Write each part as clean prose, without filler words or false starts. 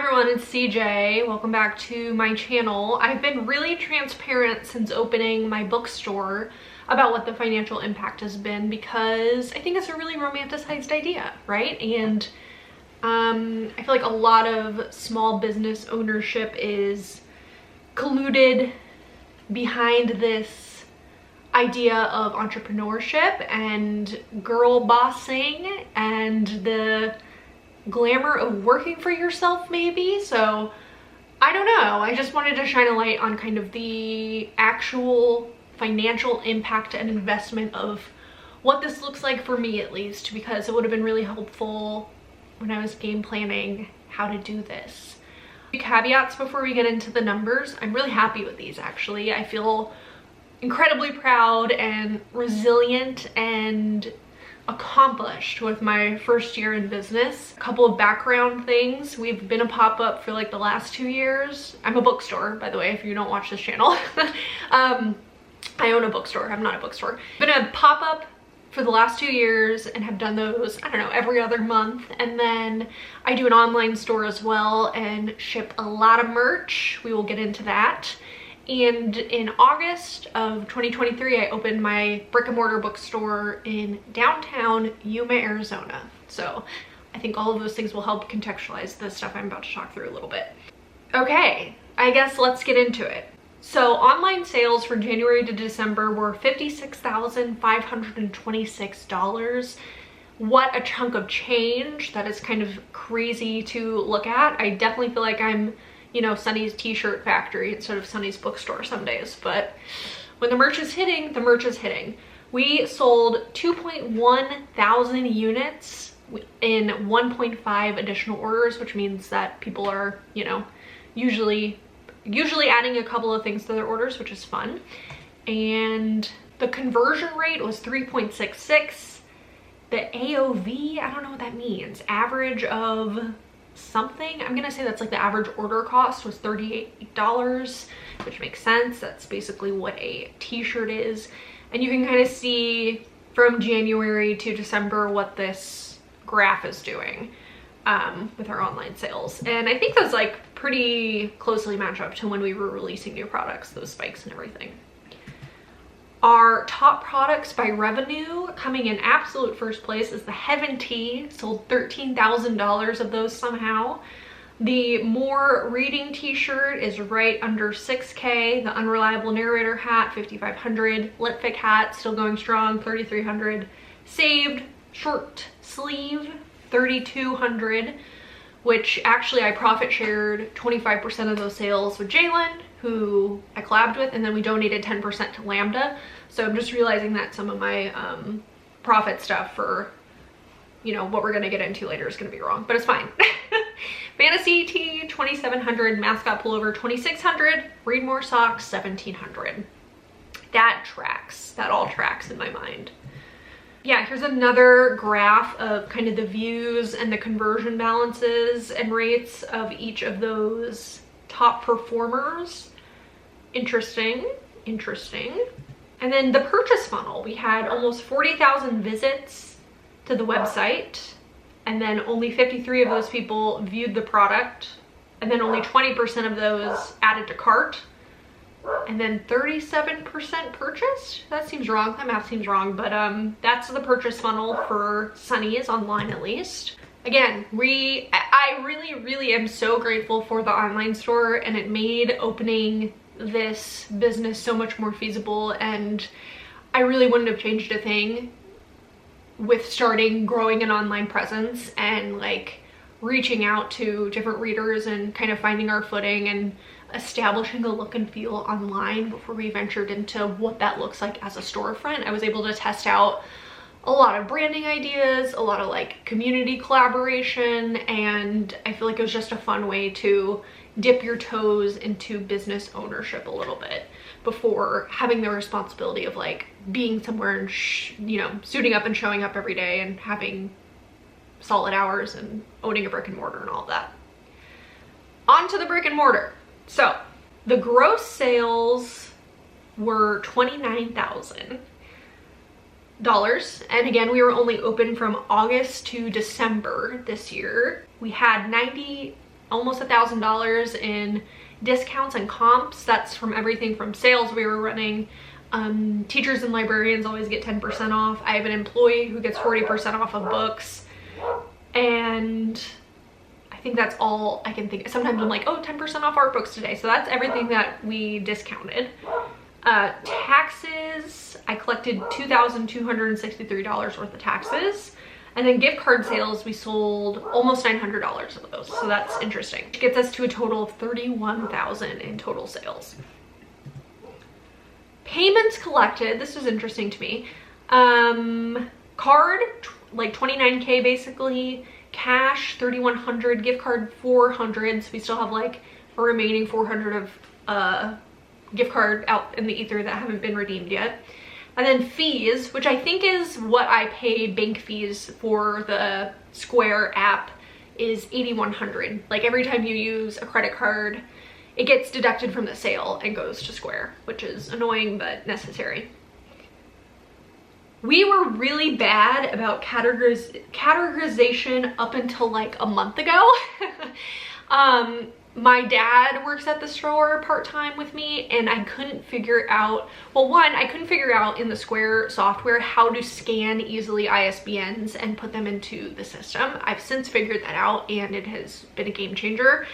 everyone, it's CJ. Welcome back to my channel. I've been really transparent since opening my bookstore about what the financial impact has been because I think it's a really romanticized idea, right? And I feel like a lot of small business ownership is colluded behind this idea of entrepreneurship and girl bossing and the glamour of working for yourself, maybe. So I don't know, I just wanted to shine a light on kind of the actual financial impact and investment of what this looks like for me, at least, because it would have been really helpful when I was game planning how to do this. Caveats before we get into the numbers. I'm really happy with these, actually. I feel incredibly proud and resilient and accomplished with my first year in business. A couple of background things. We've been a pop-up for like the last 2 years. I'm a bookstore, by the way, if you don't watch this channel. I own a bookstore. I'm not a bookstore. Been a pop-up for the last 2 years and have done those, I don't know, every other month. And then I do an online store as well and ship a lot of merch. We will get into that. And in August of 2023, I opened my brick and mortar bookstore in downtown Yuma, Arizona. So I think all of those things will help contextualize the stuff I'm about to talk through a little bit. Okay, I guess let's get into it. So online sales from January to December were $56,526. What a chunk of change. That is kind of crazy to look at. I definitely feel like I'm, you know, Sunny's t-shirt factory instead of Sunny's bookstore some days, but when the merch is hitting, the merch is hitting. We sold 2.1 thousand units in 1.5 additional orders, which means that people are, you know, usually adding a couple of things to their orders, which is fun. And the conversion rate was 3.66. The AOV, I don't know what that means. Average of something. I'm gonna say that's like the average order cost was $38, which makes sense. That's basically what a t-shirt is. And you can kind of see from January to December what this graph is doing with our online sales. And I think those like pretty closely match up to when we were releasing new products, those spikes and everything. Our top products by revenue, coming in absolute first place, is the Heaven Tea. Sold $13,000 of those somehow. The More Reading t-shirt is right under 6K. The Unreliable Narrator hat, $5,500. Litfic hat, still going strong, $3,300. Saved short sleeve, $3,200, which actually I profit shared 25% of those sales with Jalen, who I collabed with, and then we donated 10% to Lambda. So I'm just realizing that some of my profit stuff for, you know, what we're gonna get into later is gonna be wrong, but it's fine. Fantasy tee, $2,700. Mascot pullover, $2,600. Read More socks, $1,700. That tracks. That all tracks in my mind. Yeah, here's another graph of kind of the views and the conversion balances and rates of each of those top performers. Interesting. And then the purchase funnel, we had almost 40,000 visits to the website, and then only 53 of those people viewed the product, and then only 20% of those added to cart, and then 37% purchased. That seems wrong, that math seems wrong, but that's the purchase funnel for Sunny's online, at least. Again, I really am so grateful for the online store, and it made opening this business so much more feasible, and I really wouldn't have changed a thing with growing an online presence and like reaching out to different readers and kind of finding our footing and establishing a look and feel online before we ventured into what that looks like as a storefront. I was able to test out a lot of branding ideas, a lot of like community collaboration, and I feel like it was just a fun way to dip your toes into business ownership a little bit before having the responsibility of like being somewhere and you know, suiting up and showing up every day and having solid hours and owning a brick and mortar and all of that. On to the brick and mortar. So the gross sales were $29,000. And again, we were only open from August to December this year. We had almost $1,000 in discounts and comps. That's from everything from sales we were running. Teachers and librarians always get 10% off. I have an employee who gets 40% off of books, and I think that's all I can think. Sometimes I'm like, oh, 10% off art books today. So that's everything that we discounted. Taxes, I collected $2,263 worth of taxes. And then gift card sales, we sold almost $900 of those. So that's interesting. It gets us to a total of $31,000 in total sales. Payments collected, this was interesting to me. Card, like 29K basically. Cash, 3,100. Gift card, 400. So we still have like a remaining 400 of gift card out in the ether that haven't been redeemed yet. And then fees, which I think is what I pay bank fees for the Square app, is $8,100. Like every time you use a credit card, it gets deducted from the sale and goes to Square, which is annoying but necessary. We were really bad about categorization up until like a month ago. My dad works at the store part-time with me, and I couldn't figure out, well, one, I couldn't figure out in the Square software how to scan easily ISBNs and put them into the system. I've since figured that out, and it has been a game changer.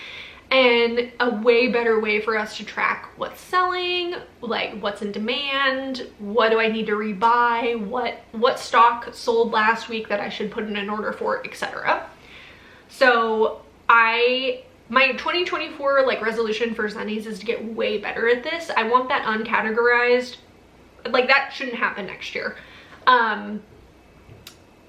And a way better way for us to track what's selling, like what's in demand, what do I need to rebuy, what stock sold last week that I should put in an order for, etc. So my 2024 like resolution for Zennies is to get way better at this. I want that uncategorized. Like that shouldn't happen next year.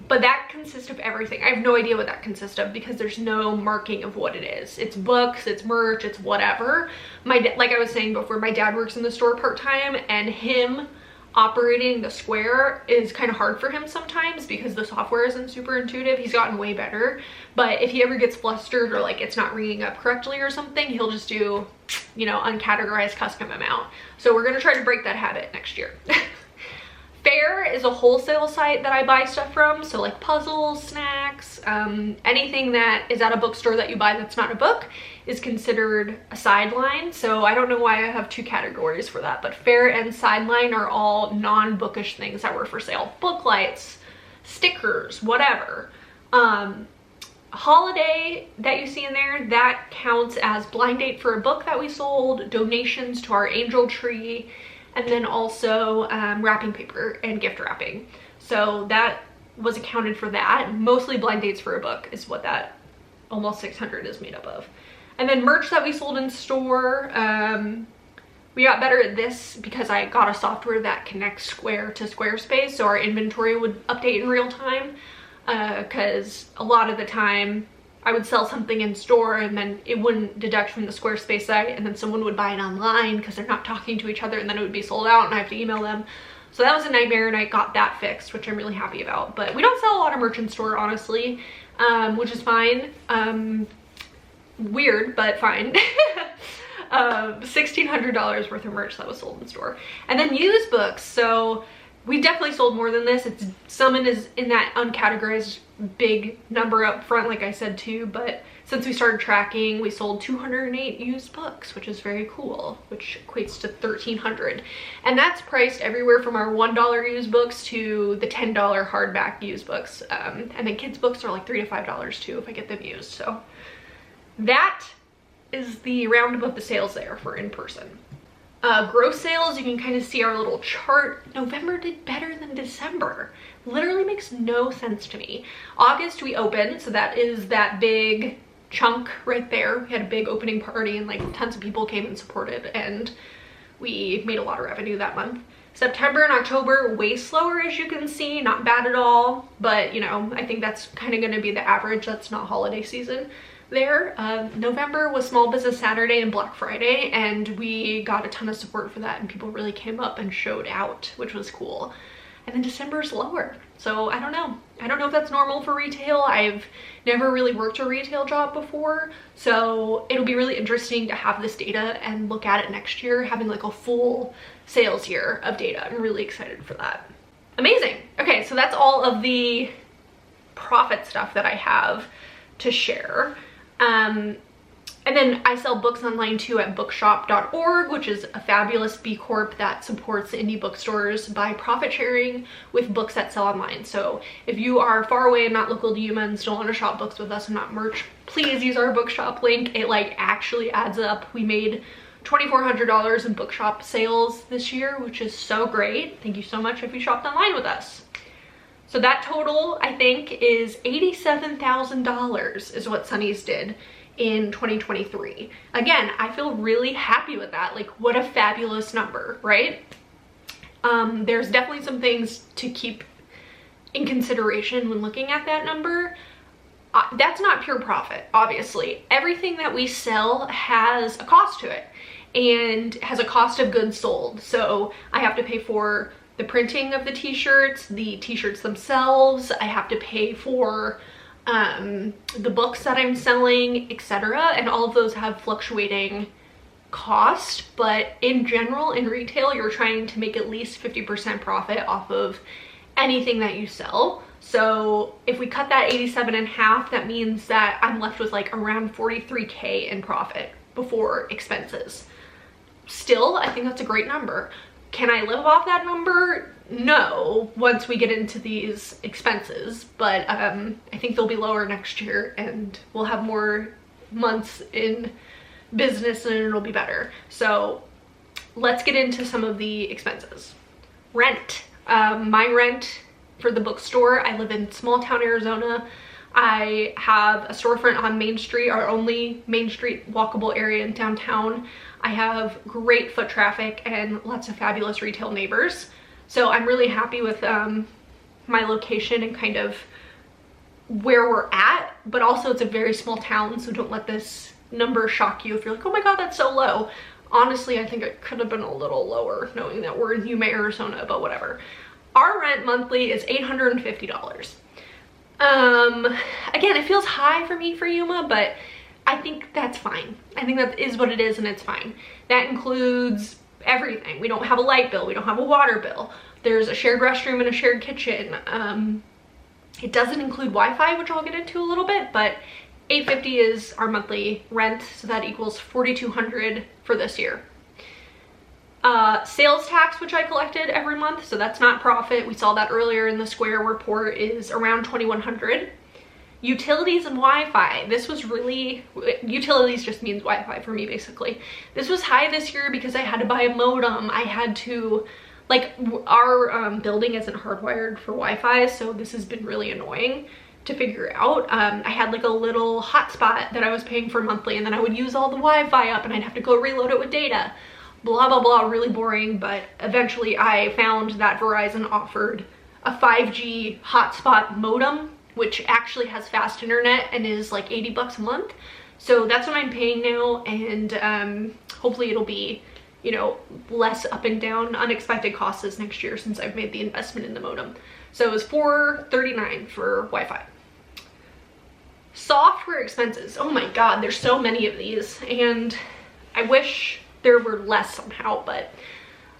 But that consists of everything. I have no idea what that consists of because there's no marking of what it is. It's books, it's merch, it's whatever. Like I was saying before, my dad works in the store part-time, and him operating the Square is kind of hard for him sometimes because the software isn't super intuitive. He's gotten way better, but if he ever gets flustered or like it's not ringing up correctly or something, he'll just do, you know, uncategorized custom amount. So we're gonna try to break that habit next year. Faire is a wholesale site that I buy stuff from, so like puzzles, snacks, anything that is at a bookstore that you buy that's not a book is considered a sideline. So I don't know why I have two categories for that, but Faire and sideline are all non-bookish things that were for sale. Book lights, stickers, whatever. Holiday that you see in there, that counts as blind date for a book that we sold, donations to our angel tree, and then also wrapping paper and gift wrapping. So that was accounted for that. Mostly blind dates for a book is what that almost 600 is made up of. And then merch that we sold in store. We got better at this because I got a software that connects Square to Squarespace, so our inventory would update in real time. Because a lot of the time I would sell something in store and then it wouldn't deduct from the Squarespace site, and then someone would buy it online because they're not talking to each other, and then it would be sold out and I have to email them. So that was a nightmare, and I got that fixed, which I'm really happy about. But we don't sell a lot of merch in store, honestly, which is fine. Weird, but fine. $1,600 worth of merch that was sold in store. And then used books. So we definitely sold more than this. It's Summon is in that uncategorized big number up front, like I said too, but since we started tracking, we sold 208 used books, which is very cool, which equates to $1,300. And that's priced everywhere from our $1 used books to the $10 hardback used books. And then kids books are like $3 to $5 too if I get them used. So that is the roundup of the sales there for in person. Gross sales, you can kind of see our little chart. November did better than December. Literally makes no sense to me. August we opened, so that is that big chunk right there. We had a big opening party and like tons of people came and supported, and we made a lot of revenue that month. September and October way slower, as you can see, not bad at all, but you know, I think that's kind of going to be the average. That's not holiday season there. November was Small Business Saturday and Black Friday, and we got a ton of support for that, and people really came up and showed out, which was cool. And then December is lower, so I don't know if that's normal for retail. I've never really worked a retail job before, so it'll be really interesting to have this data and look at it next year, having like a full sales year of data. I'm really excited for that. Amazing. Okay, so that's all of the profit stuff that I have to share. And then I sell books online too at bookshop.org, which is a fabulous B Corp that supports indie bookstores by profit sharing with books that sell online. So if you are far away and not local to Yuma and still want to shop books with us and not merch, please use our bookshop link. It like actually adds up. We made $2,400 in bookshop sales this year, which is so great. Thank you so much if you shopped online with us. So that total, I think, is $87,000 is what Sunny's did in 2023. Again, I feel really happy with that. Like, what a fabulous number, right? There's definitely some things to keep in consideration when looking at that number. That's not pure profit, obviously. Everything that we sell has a cost to it and has a cost of goods sold. So I have to pay for the printing of the t-shirts themselves. I have to pay for the books that I'm selling, etc. And all of those have fluctuating cost, but in general, in retail, you're trying to make at least 50% profit off of anything that you sell. So if we cut that 87 in half, that means that I'm left with like around 43K in profit before expenses. Still, I think that's a great number. Can I live off that number? No, once we get into these expenses, but I think they'll be lower next year and we'll have more months in business and it'll be better. So let's get into some of the expenses. Rent. My rent for the bookstore, I live in small town Arizona. I have a storefront on Main Street, our only Main Street walkable area in downtown. I have great foot traffic and lots of fabulous retail neighbors. So I'm really happy with my location and kind of where we're at, but also it's a very small town, so don't let this number shock you if you're like, oh my god, that's so low. Honestly, I think it could have been a little lower knowing that we're in Yuma, Arizona, but whatever. Our rent monthly is $850. Again, it feels high for me for Yuma, but I think that's fine. I think that is what it is and it's fine. That includes everything. We don't have a light bill. We don't have a water bill. There's a shared restroom and a shared kitchen. It doesn't include Wi-Fi, which I'll get into a little bit, but $850 is our monthly rent, so that equals $4,200 for this year. Sales tax, which I collected every month, so that's not profit. We saw that earlier in the Square report, is around $2,100. Utilities and Wi-Fi. This was really, utilities just means Wi-Fi for me basically. This was high this year because I had to buy a modem. I had to, like, our building isn't hardwired for Wi-Fi, so this has been really annoying to figure out. I had like a little hotspot that I was paying for monthly, and then I would use all the Wi-Fi up and I'd have to go reload it with data. Blah, blah, blah, really boring, but eventually I found that Verizon offered a 5G hotspot modem, which actually has fast internet and is like 80 bucks a month. So that's what I'm paying now, and hopefully it'll be, you know, less up and down unexpected costs this next year since I've made the investment in the modem. So it was $439 for Wi-Fi. Software expenses. Oh my god, there's so many of these, and I wish there were less somehow, but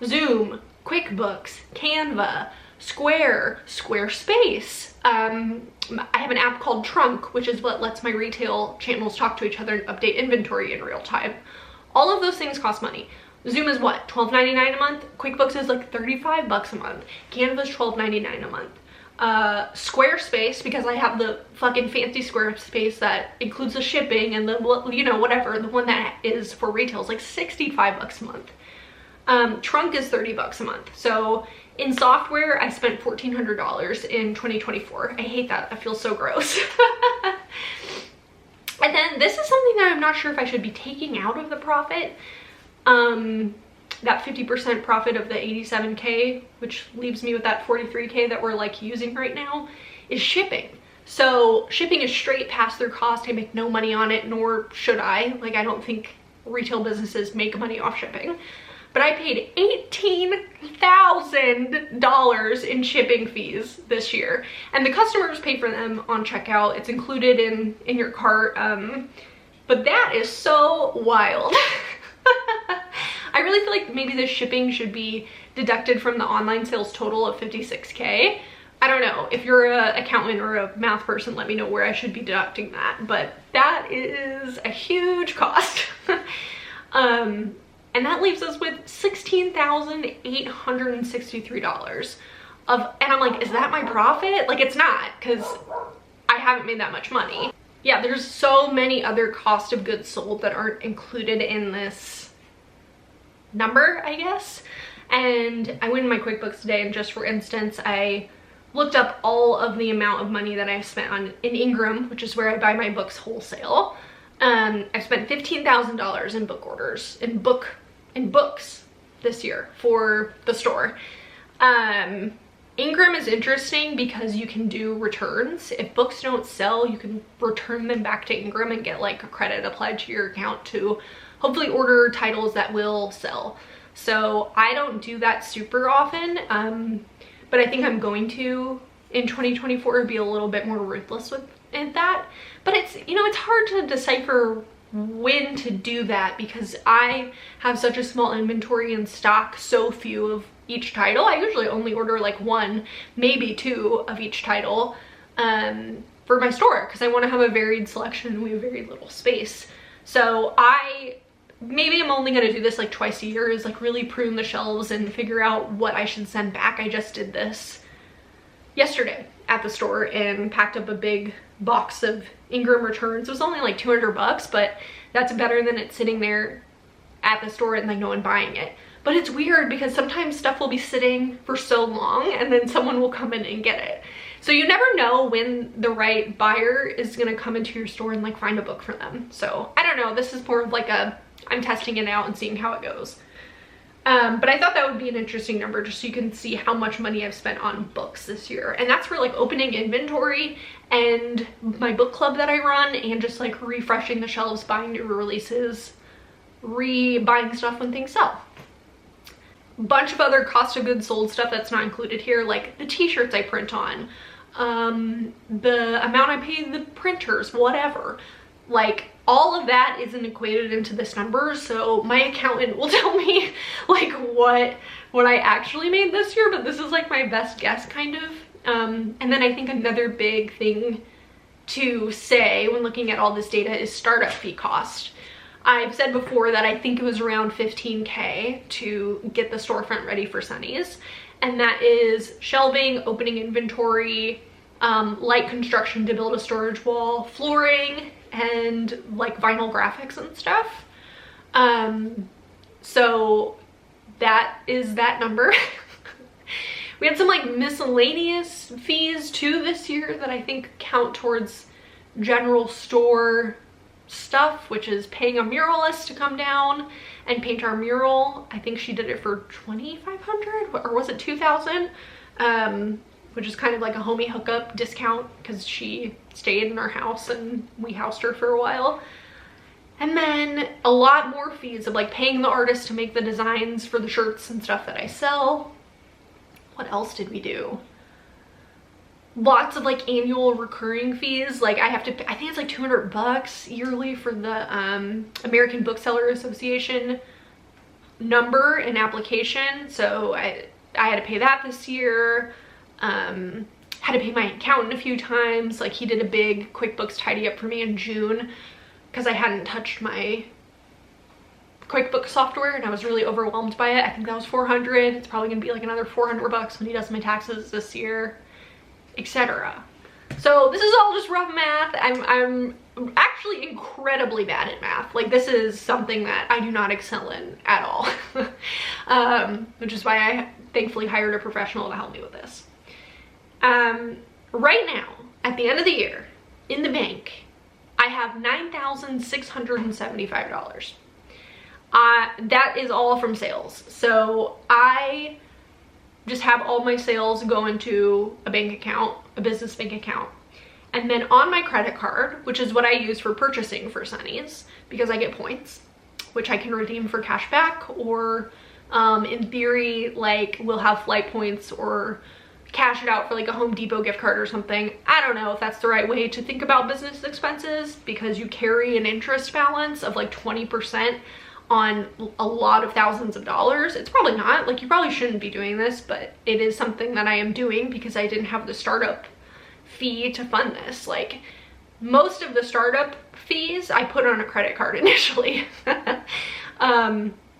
Zoom, QuickBooks, Canva, Square, Squarespace. I have an app called Trunk, which is what lets my retail channels talk to each other and update inventory in real time. All of those things cost money. Zoom is what, $12.99 a month? QuickBooks is like 35 bucks a month. Canva is $12.99 a month. Squarespace, because I have the fucking fancy Squarespace that includes the shipping and the, you know, whatever, the one that is for retail is like 65 bucks a month. Trunk is 30 bucks a month. So in software, I spent $1,400 in 2024. I hate that. That feels so gross. And then this is something that I'm not sure if I should be taking out of the profit. That 50% profit of the 87K, which leaves me with that 43K that we're like using right now, is shipping. So shipping is straight pass-through cost. I make no money on it, nor should I. Like, I don't think retail businesses make money off shipping. But I paid $18,000 in shipping fees this year, and the customers pay for them on checkout. It's included in your cart, but that is so wild. I really feel like maybe the shipping should be deducted from the online sales total of 56K, I don't know, if you're an accountant or a math person, let me know where I should be deducting that, but that is a huge cost. And that leaves us with $16,863 and I'm like, is that my profit? Like, it's not, because I haven't made that much money. Yeah, there's so many other cost of goods sold that aren't included in this number, I guess. And I went in my QuickBooks today, and just for instance, I looked up all of the amount of money that I've spent in Ingram, which is where I buy my books wholesale. I spent $15,000 in book orders, in books this year for the store. Ingram is interesting because you can do returns. If books don't sell, you can return them back to Ingram and get like a credit applied to your account to hopefully order titles that will sell. So I don't do that super often, but I think I'm going to in 2024 be a little bit more ruthless with that. But it's, you know, it's hard to decipher when to do that because I have such a small inventory and stock so few of each title. I usually only order like one, maybe two of each title for my store because I want to have a varied selection and we have very little space. So maybe I'm only going to do this like twice a year, is like really prune the shelves and figure out what I should send back. I just did this yesterday at the store and packed up a big box of Ingram returns. It was only like 200 bucks, but that's better than it sitting there at the store and like no one buying it. But it's weird because sometimes stuff will be sitting for so long and then someone will come in and get it. So you never know when the right buyer is gonna come into your store and like find a book for them. So I don't know, this is more of like I'm testing it out and seeing how it goes. But I thought that would be an interesting number just so you can see how much money I've spent on books this year. And that's for like opening inventory and my book club that I run and just like refreshing the shelves, buying new releases, buying stuff when things sell. Bunch of other cost of goods sold stuff that's not included here, like the t-shirts I print on, the amount I pay the printers, whatever. Like all of that isn't equated into this number, so my accountant will tell me like what I actually made this year, but this is like my best guess kind of. And then I think another big thing to say when looking at all this data is startup fee cost. I've said before that I think it was around $15K to get the storefront ready for Sunny's, and that is shelving, opening inventory, light construction to build a storage wall, flooring, and like vinyl graphics and stuff. So that is that number. We had some like miscellaneous fees too this year that I think count towards general store stuff, which is paying a muralist to come down and paint our mural. I think she did it for $2,500 or was it $2,000, which is kind of like a homie hookup discount because she stayed in our house and we housed her for a while. And then a lot more fees of like paying the artist to make the designs for the shirts and stuff that I sell. What else did we do? Lots of like annual recurring fees. Like I think it's like 200 bucks yearly for the American Bookseller Association number and application. So I had to pay that this year. Had to pay my accountant a few times. Like he did a big QuickBooks tidy up for me in June because I hadn't touched my QuickBooks software and I was really overwhelmed by it. I think that was $400. It's probably gonna be like another 400 bucks when he does my taxes this year, etc. So this is all just rough math. I'm actually incredibly bad at math. Like this is something that I do not excel in at all. Which is why I thankfully hired a professional to help me with this. Right now, at the end of the year, in the bank, I have $9,675. That is all from sales. So I just have all my sales go into a bank account, a business bank account. And then on my credit card, which is what I use for purchasing for Sunny's because I get points, which I can redeem for cash back or in theory, like we'll have flight points or cash it out for like a Home Depot gift card or something. I don't know if that's the right way to think about business expenses because you carry an interest balance of like 20% on a lot of thousands of dollars. It's probably not, like, you probably shouldn't be doing this, but it is something that I am doing because I didn't have the startup fee to fund this. Like, most of the startup fees I put on a credit card initially. My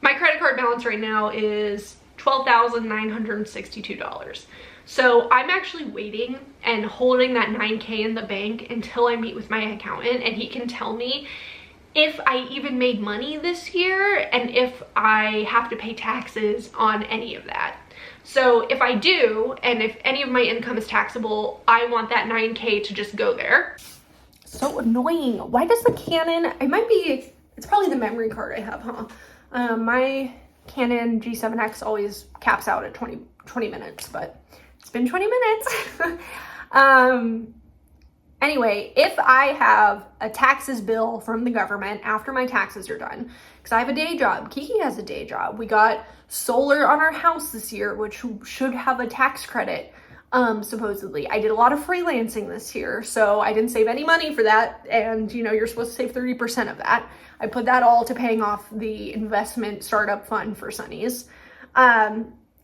credit card balance right now is $12,962. So I'm actually waiting and holding that $9K in the bank until I meet with my accountant and he can tell me if I even made money this year and if I have to pay taxes on any of that. So if I do, and if any of my income is taxable, I want that 9K to just go there. So annoying. Why does the Canon, it's probably the memory card I have, huh? My Canon G7X always caps out at 20 minutes, but it's been 20 minutes. Anyway, if I have a taxes bill from the government after my taxes are done, because I have a day job, Kiki has a day job. We got solar on our house this year, which should have a tax credit, supposedly. I did a lot of freelancing this year, so I didn't save any money for that. And you know, you're supposed to save 30% of that. I put that all to paying off the investment startup fund for Sunny's.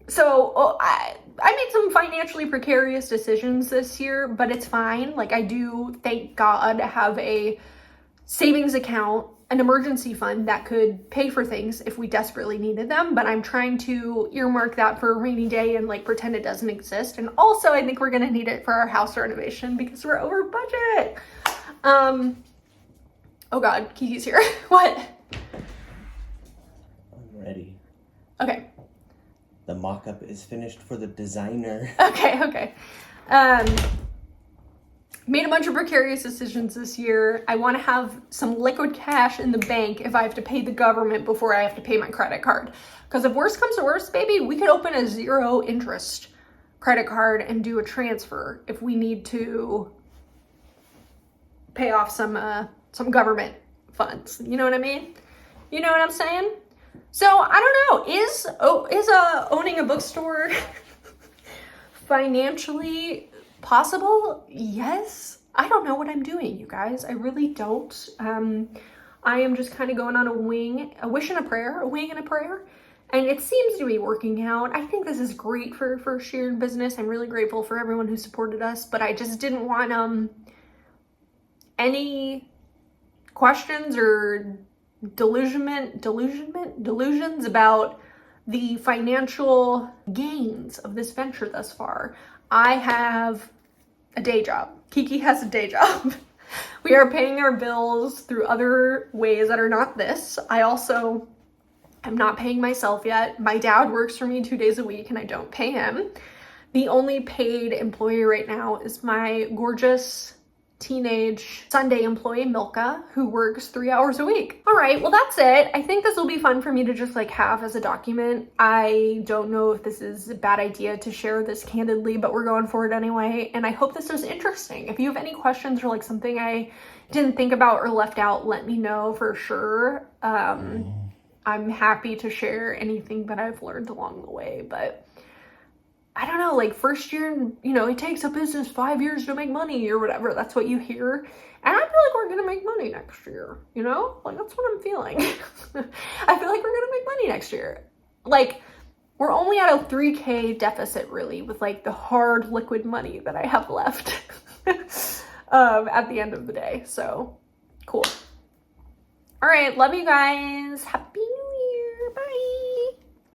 So I made some financially precarious decisions this year, but it's fine. Like, I do, thank God, have a savings account, an emergency fund that could pay for things if we desperately needed them, but I'm trying to earmark that for a rainy day and like pretend it doesn't exist. And also I think we're gonna need it for our house renovation because we're over budget. Oh God, Kiki's here. What? I'm ready. Okay. The mock-up is finished for the designer. Okay. Made a bunch of precarious decisions this year. I want to have some liquid cash in the bank if I have to pay the government before I have to pay my credit card. Because if worst comes to worst, baby, we could open a 0 interest credit card and do a transfer if we need to pay off some government funds. You know what I mean? You know what I'm saying? So I don't know, is owning a bookstore financially possible? Yes. I don't know what I'm doing, you guys. I really don't. I am just kind of going on a wish and a prayer, a wing and a prayer. And it seems to be working out. I think this is great for first year in business. I'm really grateful for everyone who supported us, but I just didn't want any questions or delusions about the financial gains of this venture thus far. I have a day job. Kiki has a day job. We are paying our bills through other ways that are not this. I also am not paying myself yet. My dad works for me 2 days a week and I don't pay him. The only paid employee right now is my gorgeous teenage Sunday employee Milka, who works 3 hours a week. All right, well that's it. I think this will be fun for me to just like have as a document. I don't know if this is a bad idea to share this candidly, but we're going for it anyway. And I hope this is interesting. If you have any questions or like something I didn't think about or left out, let me know for sure. I'm happy to share anything that I've learned along the way, but I don't know, like first year, you know, it takes a business 5 years to make money or whatever. That's what you hear. And I feel like we're going to make money next year, you know? Like that's what I'm feeling. I feel like we're going to make money next year. Like we're only at a 3K deficit really with like the hard liquid money that I have left at the end of the day. So cool. All right. Love you guys. Happy New Year. Bye.